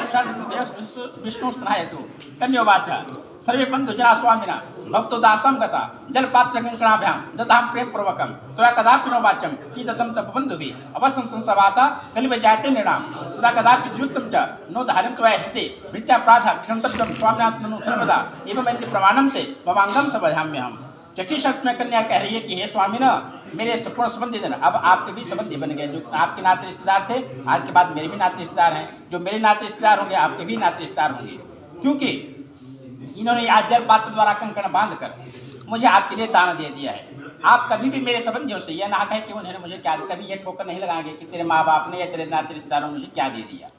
विष्णु स्नायतु कन्योवाच सर्वे बंधुजना स्वामिना भक्तो दास्तं गता जलपात्र कंकणाभ्यां ददाम प्रेम पूर्वकम त्वया कदापि नो वाच्यम कि ततम तप बंधुभिः अवश्यम संसवाता कलिव जायते नृणाम तदा कदापि द्युक्तं च नो धार्यं त्वया हिते भृत्यापराधः क्षन्तव्यं स्वामिनात्मनो सर्वदा एवमेति प्रमाणं ते ममांगम समझाम्यहम्। छठी शर्त में कन्या कह रही है कि हे स्वामी न मेरे संपूर्ण संबंधी जन अब आपके भी संबंधी बन गए। जो आपके नाते रिश्तेदार थे आज के बाद मेरे भी नाते रिश्तेदार हैं, जो मेरे नाते रिश्तेदार होंगे आपके भी नाते रिश्तेदार होंगे, क्योंकि इन्होंने आज जल पात्र द्वारा कंकण बांधकर मुझे आपके लिए दान दे दिया है। आप कभी भी मेरे संबंधियों से यह ना कहें कि उन्होंने मुझे क्या, कभी ये ठोकर नहीं लगाएंगे कि तेरे माँ बाप ने या तेरे नाते रिश्तेदारों ने मुझे क्या दे दिया,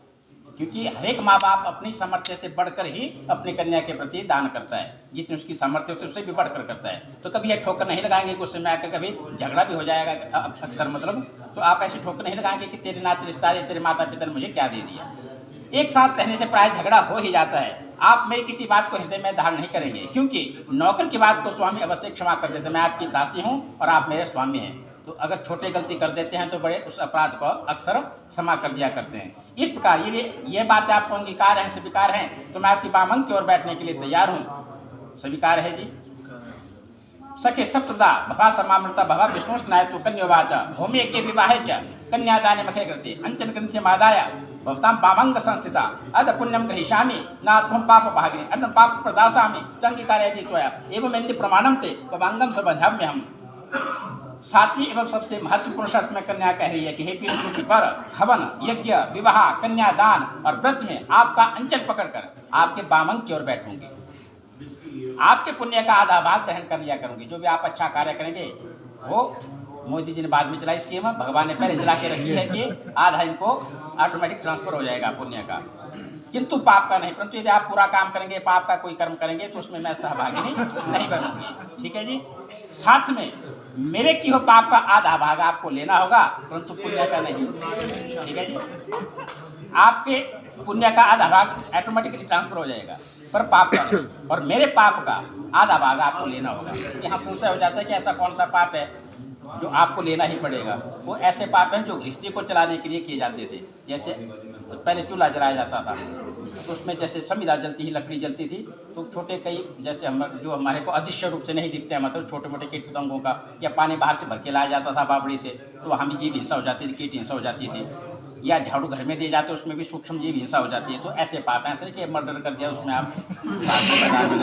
क्योंकि हर एक माँ बाप अपनी सामर्थ्य से बढ़कर ही अपनी कन्या के प्रति दान करता है, जितनी उसकी सामर्थ्य होती है उससे भी बढ़कर करता है। तो कभी यह ठोकर नहीं लगाएंगे कि उससे में आकर कभी झगड़ा भी हो जाएगा अक्सर, मतलब तो आप ऐसे ठोकर नहीं लगाएंगे कि तेरे नाते रिश्तेदार या तेरे माता पिता ने मुझे क्या दे दिया। एक साथ रहने से प्राय झगड़ा हो ही जाता है। आप मेरी किसी बात को हृदय में धारण नहीं करेंगे, क्योंकि नौकर की बात को स्वामी अवश्य क्षमा कर देते। मैं आपकी दासी हूँ और आप मेरे स्वामी हैं, तो अगर छोटे गलती कर देते हैं तो बड़े उस अपराध को अक्सर क्षमा कर दिया करते हैं। इस प्रकार ये बातें आपको अंगीकार हैं, स्वीकार हैं, तो मैं आपकी बामंग की ओर बैठने के लिए तैयार हूँ। स्वीकार है जी। सखे सप्तदा भवा समामृता भवा विष्णु स्नायतु कन्योवाच भूमि के विवाहे च कन्यादाने मखे कृते अंचन ग्रंथि मादाय भवतां पामंग संस्थिता अद पुण्यम ग्रहीष्यामि नात्मं पाप भागिनी अदं पाप प्रदासामि चंगीकारयति त्वया एवमेन्ति प्रमाणं ते पामंगम समझाम्यहम्। सातवीं एवं सबसे महत्वपूर्ण शर्त में कन्या कह रही है कि हे विष्णु पर हवन यज्ञ विवाह कन्यादान और व्रत में आपका अंचल पकड़कर आपके बामंग की ओर बैठूंगी। आपके पुण्य का आधा भाग ग्रहण कर लिया करूंगी। जो भी आप अच्छा कार्य करेंगे वो मोदी जी ने बाद में चलाई स्कीम, भगवान ने पहले चला के रखी है कि आधा इनको ऑटोमेटिक ट्रांसफर हो जाएगा पुण्य का, किंतु पाप का नहीं। परंतु यदि आप पूरा काम करेंगे, पाप का कोई कर्म करेंगे तो उसमें मैं सहभागी नहीं बनूंगी। ठीक है जी। साथ में मेरे की हो पाप का आधा भाग आपको लेना होगा, परंतु पुण्य का नहीं। ठीक है जी। आपके पुण्य का आधा भाग ऑटोमेटिकली ट्रांसफर हो जाएगा, पर पाप का नहीं। और मेरे पाप का आधा भाग आपको लेना होगा। यहाँ संशय हो जाता है कि ऐसा कौन सा पाप है जो आपको लेना ही पड़ेगा। वो ऐसे पाप हैं जो गृहस्थी को चलाने के लिए किए जाते थे। जैसे पहले चूल्हा जलाया जाता था तो उसमें जैसे समिधा जलती थी, लकड़ी जलती थी, तो छोटे कई जैसे जो हमारे को अदृश्य रूप से नहीं दिखते हैं, मतलब छोटे मोटे कीट पतंगों का, या पानी बाहर से भर के लाया जाता था बावड़ी से, तो वहाँ भी जीव हिंसा हो जाती थी, कीट हिंसा हो जाती थी। या झाड़ू घर में दिए जाते उसमें भी सूक्ष्म जीव हिंसा हो जाती है। तो ऐसे पाप हैं, ऐसे कि मर्डर कर दिया उसमें आप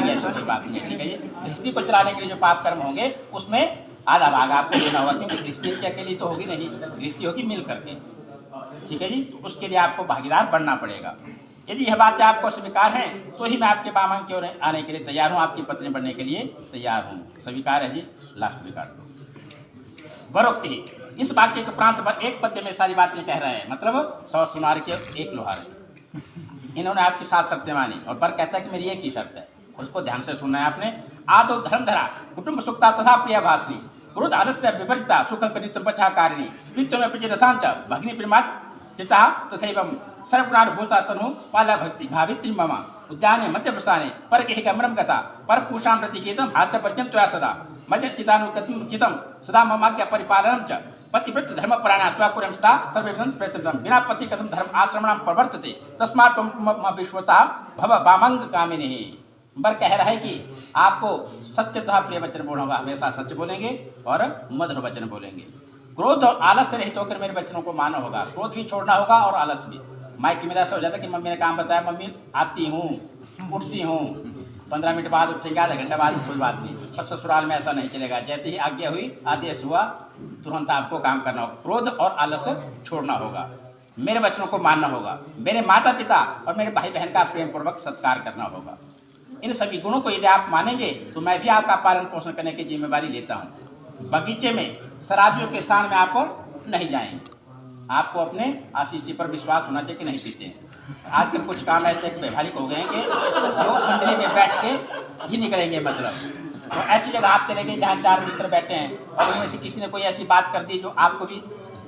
ऐसी कोई बात नहीं है। ठीक है जी। गृहस्थी को चलाने के लिए जो पाप कर्म होंगे उसमें आधा भाग आपको लेना होगा, क्योंकि गृहस्थी के अकेले तो होगी नहीं, गृहस्थी होगी मिल करके। ठीक है जी। तो उसके लिए आपको भागीदार बनना पड़ेगा। यदि यह बातें आपको स्वीकार हैं तो ही मैं आपके बामंग की ओर आने के लिए तैयार हूँ, आपकी पत्नी बनने के लिए तैयार हूँ। स्वीकार है जी। Last record वरोक्ति। इस वाक्य के प्रांत पर एक पद्य में सारी बातें कह रहे हैं, मतलब 100 सुनार के एक लोहार। इन्होंने आपकी 7 शर्तें मानी और पर कहता है कि मेरी एक ही शर्त है, उसको ध्यान से सुनना है आपने। आदो धर्मधरा कुटुंब सुखता तथा प्रिय भाषणी क्रोध आलस्य विवर्जिता सुख कनित पचाकारिणी द्वित्व में प्रचि रथांच भग्नि प्रेमात् चिता तथैवं सर्वगुणानुभूतास्तनु पाला भक्ति भावित्री मम उद्याने मध्य प्रसाने पर के गमनम गता पर पूषां प्रतिकेतम हास्य पर्यं त्वया सदा मध्य चितानुगतिम चितम सदा ममाज्ञा परिपालनम च पतिव्रत धर्म परायणा त्वा कुर्यं सदा सर्वविधं प्रयत्नं बिना पति कथम धर्म आश्रमणां प्रवर्तते तस्मात् त्वं विश्वता भव वामंग कामिनी। बर कह रहा है कि आपको सत्य तथा प्रिय वचन बोलना होगा, हमेशा सच बोलेंगे और मधुर वचन बोलेंगे। क्रोध और आलस्य रहित होकर मेरे वचनों को मानना होगा, क्रोध भी छोड़ना होगा और आलस्य भी। माइक में ऐसा हो जाता है कि मम्मी ने काम बताया, मम्मी आती हूँ उठती हूँ 15 मिनट बाद उठेंगे, आधा घंटा बाद कोई बात नहीं, पर ससुराल में ऐसा नहीं चलेगा। जैसे ही आज्ञा हुई आदेश हुआ तुरंत आपको काम करना होगा। क्रोध और आलस्य छोड़ना होगा, मेरे वचनों को मानना होगा, मेरे माता पिता और मेरे भाई बहन का प्रेम पूर्वक सत्कार करना होगा। इन सभी गुणों को यदि आप मानेंगे तो मैं भी आपका पालन पोषण करने की जिम्मेवारी लेता हूँ। बगीचे में शराबियों के स्थान में आप नहीं जाएंगे। आपको अपने आशीष जी पर विश्वास होना चाहिए कि नहीं पीते हैं। आजकल कुछ काम ऐसे व्यवहारिक हो गए हैं कि जो मंडली में बैठ के ही निकलेंगे, मतलब तो ऐसी जगह आप चले गए जहाँ 4 मित्र बैठे हैं और उनमें से किसी ने कोई ऐसी बात कर दी जो आपको भी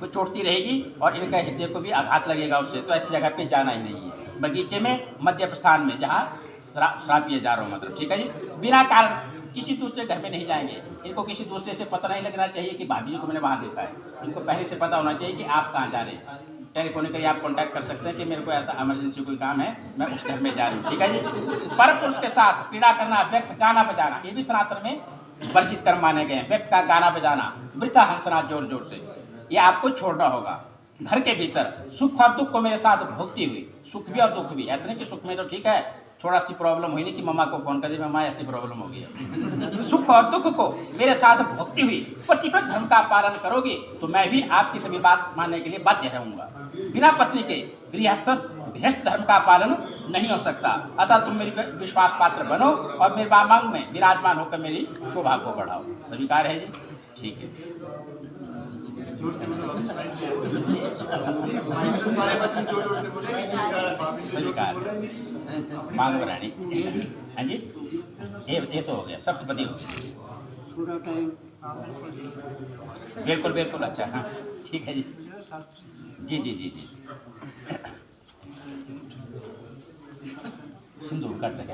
चोटती रहेगी और इनका हृदय को भी आघात लगेगा उससे, तो ऐसी जगह पे जाना ही नहीं है। बगीचे में मध्य प्रस्थान में जहाँ श्राप दिए जा रहा हो, मतलब ठीक है जी। बिना कारण किसी दूसरे घर में नहीं जाएंगे। इनको किसी दूसरे से पता नहीं लगना चाहिए कि भाभी जी को मैंने वहाँ देखा है। इनको पहले से पता होना चाहिए कि आप कहाँ जा रहे हैं। टेलीफोनिकली आप कांटेक्ट कर सकते हैं कि मेरे को ऐसा इमरजेंसी कोई काम है, मैं उस घर में जा रही हूँ, ठीक है जी। पर पुरुष के साथ क्रीड़ा करना, व्यर्थ गाना बजाना, ये भी सनातन में वर्जित कर्म माने गए हैं। व्यर्थ का गाना बजाना, वृथा हंसना जोर जोर से, ये आपको छोड़ना होगा। घर के भीतर सुख और दुख को मेरे साथ भोगती हुई, सुख भी और दुख भी, ऐसा नहीं कि सुख में तो ठीक है, थोड़ा सी प्रॉब्लम हुई नहीं कि मम्मा को फोन कर दी, मम्मा ऐसी प्रॉब्लम हो गई। सुख और दुख को मेरे साथ भोगती हुई पतिव्रत धर्म का पालन करोगे तो मैं भी आपकी सभी बात मानने के लिए बाध्य रहूंगा। बिना पत्नी के गृहस्थ धर्म का पालन नहीं हो सकता। अतः तुम मेरी विश्वास पात्र बनो और मेरे मांग में विराजमान होकर मेरी शोभा को बढ़ाओ। स्वीकार है जी? ठीक है। स्वीकार मांग रानी। हाँ जी, ये तो हो गया, सप्तपदी हो गया। थोड़ा टाइम बिल्कुल बिल्कुल, अच्छा, हाँ ठीक है जी। जी जी जी जी। सिंदूर कट लगा।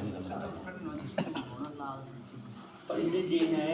पंडित जी ने